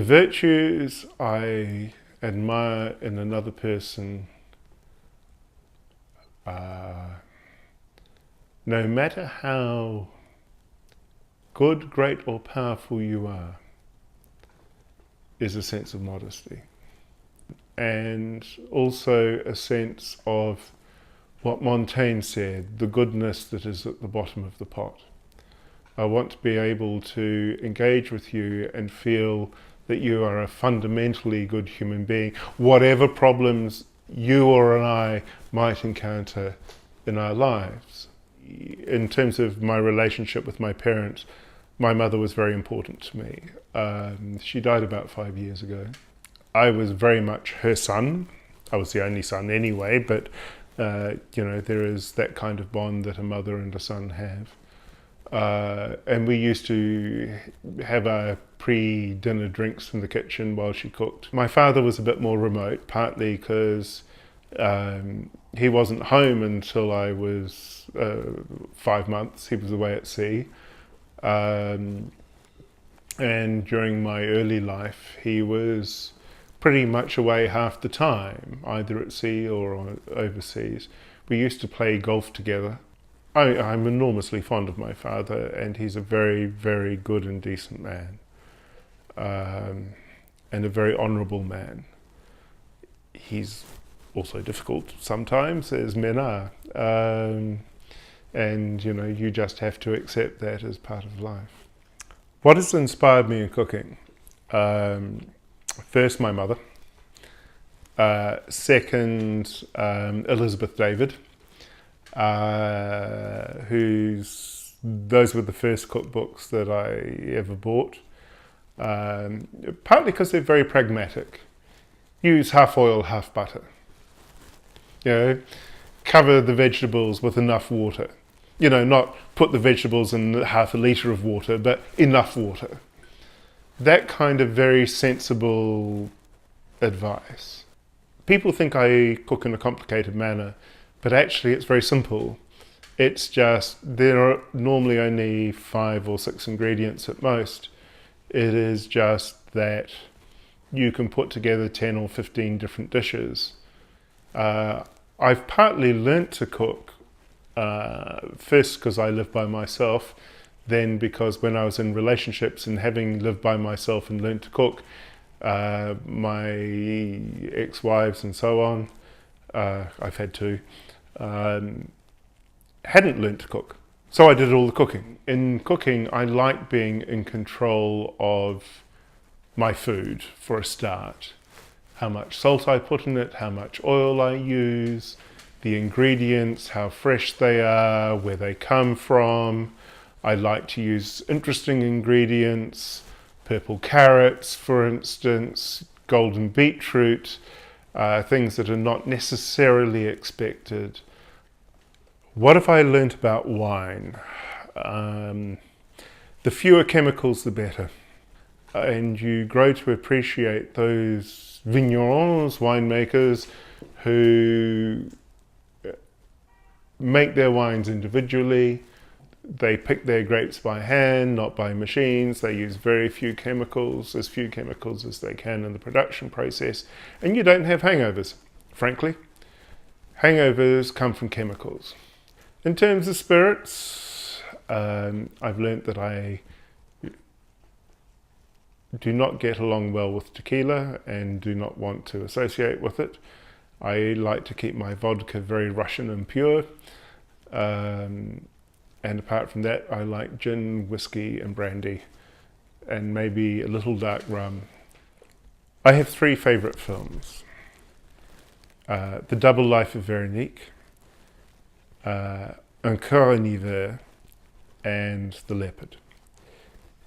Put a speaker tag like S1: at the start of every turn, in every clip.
S1: The virtues I admire in another person, no matter how good, great, or powerful you are, is a sense of modesty. And also a sense of what Montaigne said, the goodness that is at the bottom of the pot. I want to be able to engage with you and feel that you are a fundamentally good human being, whatever problems you or I might encounter in our lives. In terms of my relationship with my parents, my mother was very important to me. She died about 5 years ago. I was very much her son. I was the only son anyway, but there is that kind of bond that a mother and a son have. And we used to have our pre-dinner drinks in the kitchen while she cooked. My father was a bit more remote, partly because he wasn't home until I was 5 months. He was away at sea. And during my early life, he was pretty much away half the time, either at sea or overseas. We used to play golf together. I'm enormously fond of my father, and he's a very, very good and decent man, and a very honourable man. He's also difficult sometimes, as men are, and you just have to accept that as part of life. What has inspired me in cooking? First, my mother. Second, Elizabeth David. Those were the first cookbooks that I ever bought, partly because they're very pragmatic. Use half oil, half butter. Cover the vegetables with enough water. Not put the vegetables in half a litre of water, but enough water. That kind of very sensible advice. People think I cook in a complicated manner, but actually it's very simple. It's just, there are normally only 5 or 6 ingredients at most. It is just that you can put together 10 or 15 different dishes. I've partly learnt to cook, first because I live by myself, then because when I was in relationships and having lived by myself and learnt to cook, my ex-wives and so on, I've had 2, hadn't learnt to cook. So I did all the cooking. In cooking, I like being in control of my food for a start. How much salt I put in it, how much oil I use, the ingredients, how fresh they are, where they come from. I like to use interesting ingredients, purple carrots, for instance, golden beetroot, things that are not necessarily expected. What have I learnt about wine? The fewer chemicals, the better. And you grow to appreciate those vignerons, winemakers, who make their wines individually. They pick their grapes by hand, not by machines. They use very few chemicals as they can in the production process. And you don't have hangovers, frankly. Hangovers come from chemicals. In terms of spirits, I've learnt that I do not get along well with tequila and do not want to associate with it. I like to keep my vodka very Russian and pure. And apart from that, I like gin, whiskey and brandy, and maybe a little dark rum. I have 3 favourite films. The Double Life of Veronique, Encore un hiver, and The Leopard.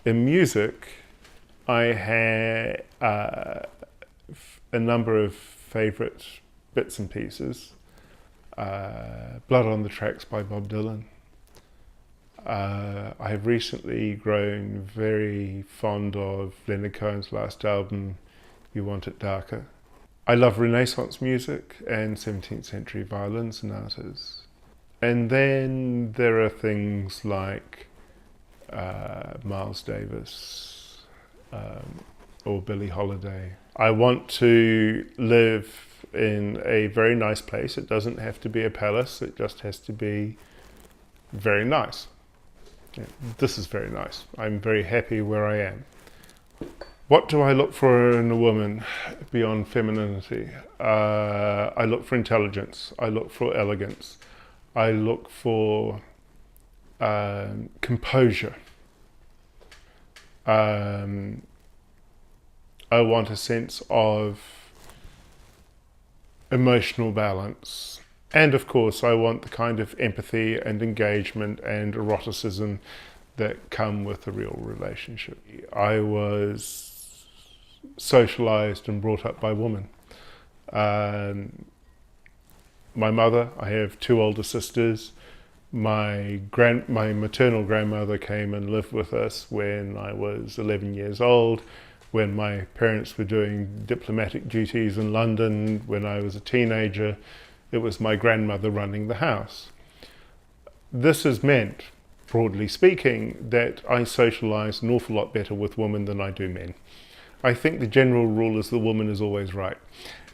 S1: In music, I have a number of favourite bits and pieces. Blood on the Tracks by Bob Dylan. I have recently grown very fond of Leonard Cohen's last album, You Want It Darker. I love Renaissance music and 17th century violin sonatas. And then there are things like Miles Davis, or Billie Holiday. I want to live in a very nice place. It doesn't have to be a palace, it just has to be very nice. Yeah, this is very nice. I'm very happy where I am. What do I look for in a woman beyond femininity? I look for intelligence. I look for elegance. I look for composure. I want a sense of emotional balance. And of course, I want the kind of empathy and engagement and eroticism that come with a real relationship. I was socialized and brought up by women. My mother, I have two older sisters. My maternal grandmother came and lived with us when I was 11 years old, when my parents were doing diplomatic duties in London. When I was a teenager, it was my grandmother running the house. This has meant, broadly speaking, that I socialize an awful lot better with women than I do men. I think the general rule is the woman is always right.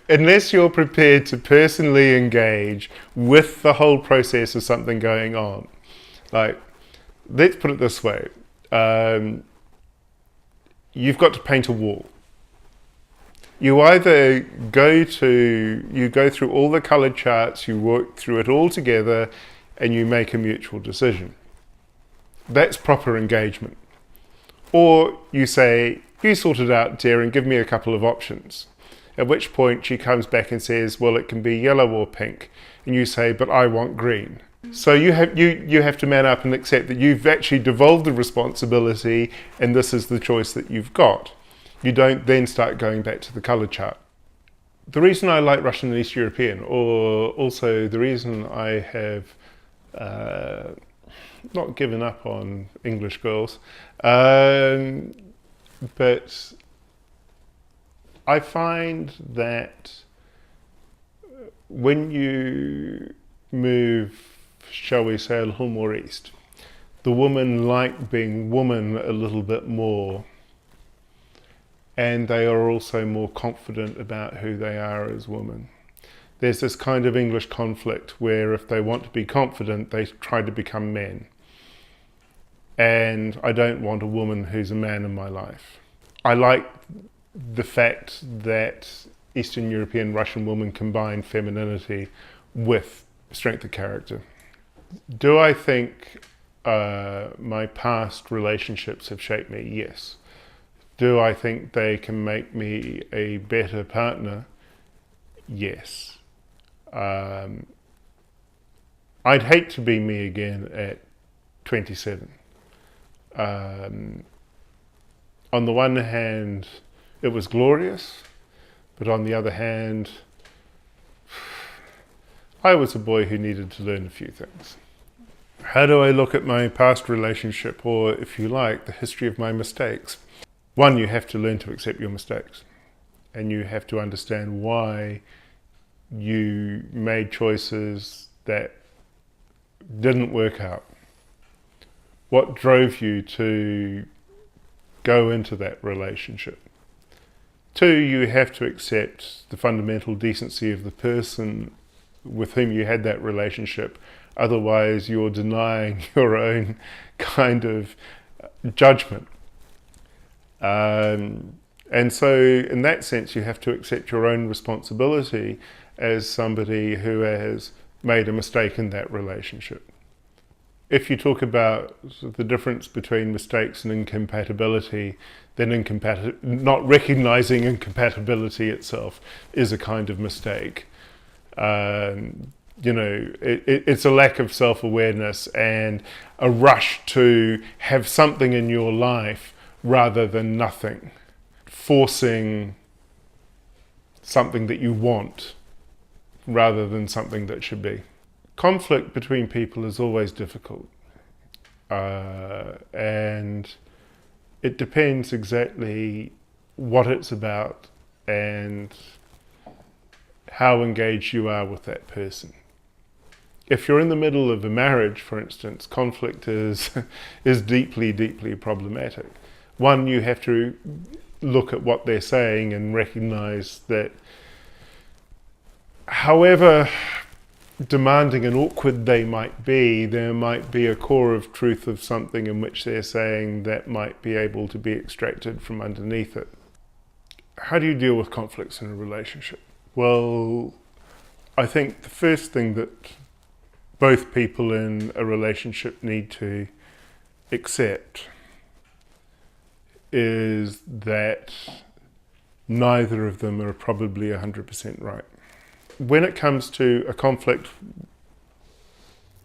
S1: Unless you're prepared to personally engage with the whole process of something going on. Like, let's put it this way. You've got to paint a wall. You either go through all the colored charts, you work through it all together, and you make a mutual decision. That's proper engagement. Or you say, you sort it out, dear, and give me a couple of options. At which point she comes back and says, well, it can be yellow or pink. And you say, but I want green. So you have to man up and accept that you've actually devolved the responsibility and this is the choice that you've got. You don't then start going back to the colour chart. The reason I like Russian and East European, or also the reason I have not given up on English girls, but I find that when you move, shall we say, a little more east, the women like being woman a little bit more, and they are also more confident about who they are as women. There's this kind of English conflict where if they want to be confident, they try to become men. And I don't want a woman who's a man in my life. I like the fact that Eastern European Russian women combine femininity with strength of character. Do I think my past relationships have shaped me? Yes. Do I think they can make me a better partner? Yes. I'd hate to be me again at 27. On the one hand, it was glorious, but on the other hand, I was a boy who needed to learn a few things. How do I look at my past relationship, or if you like, the history of my mistakes? One, you have to learn to accept your mistakes, and you have to understand why you made choices that didn't work out. What drove you to go into that relationship? Two, you have to accept the fundamental decency of the person with whom you had that relationship. Otherwise, you're denying your own kind of judgment. And so, in that sense, you have to accept your own responsibility as somebody who has made a mistake in that relationship. If you talk about the difference between mistakes and incompatibility, then not recognizing incompatibility itself is a kind of mistake. It's a lack of self-awareness and a rush to have something in your life rather than nothing. Forcing something that you want rather than something that should be. Conflict between people is always difficult, and it depends exactly what it's about and how engaged you are with that person. If you're in the middle of a marriage, for instance, conflict is deeply, deeply problematic. One, you have to look at what they're saying and recognize that however demanding and awkward they might be, there might be a core of truth of something in which they're saying that might be able to be extracted from underneath it. How do you deal with conflicts in a relationship? Well, I think the first thing that both people in a relationship need to accept is that neither of them are probably 100% right. When it comes to a conflict,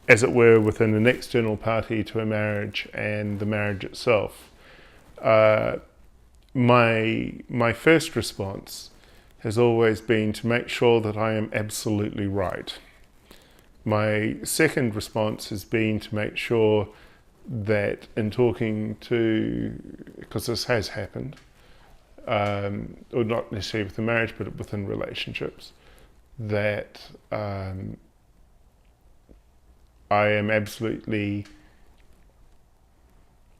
S1: as it were, within an external party to a marriage and the marriage itself, my first response has always been to make sure that I am absolutely right. My second response has been to make sure that in talking to, because this has happened, or not necessarily within marriage, but within relationships, that I am absolutely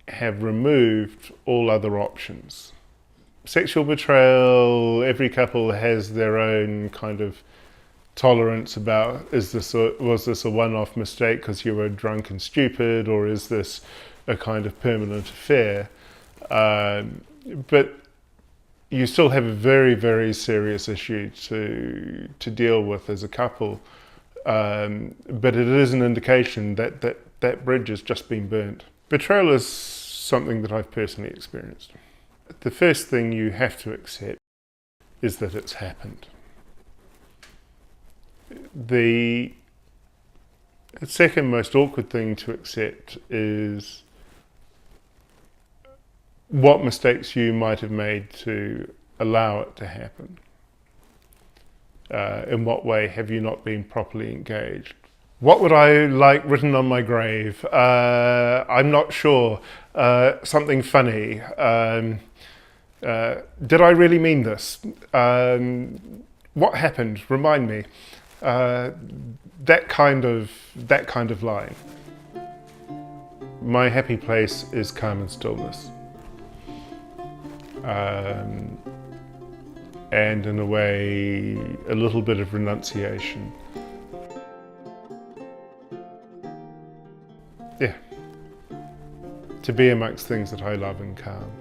S1: have removed all other options. Sexual betrayal, every couple has their own kind of tolerance about, was this a one-off mistake because you were drunk and stupid, or is this a kind of permanent affair? But you still have a very, very serious issue to deal with as a couple. But it is an indication that that bridge has just been burnt. Betrayal is something that I've personally experienced. The first thing you have to accept is that it's happened. The second most awkward thing to accept is what mistakes you might have made to allow it to happen. In what way have you not been properly engaged? What would I like written on my grave? I'm not sure. Something funny. Did I really mean this? What happened? Remind me. That kind of line. My happy place is calm and stillness. And in a way, a little bit of renunciation. Yeah. To be amongst things that I love and calm.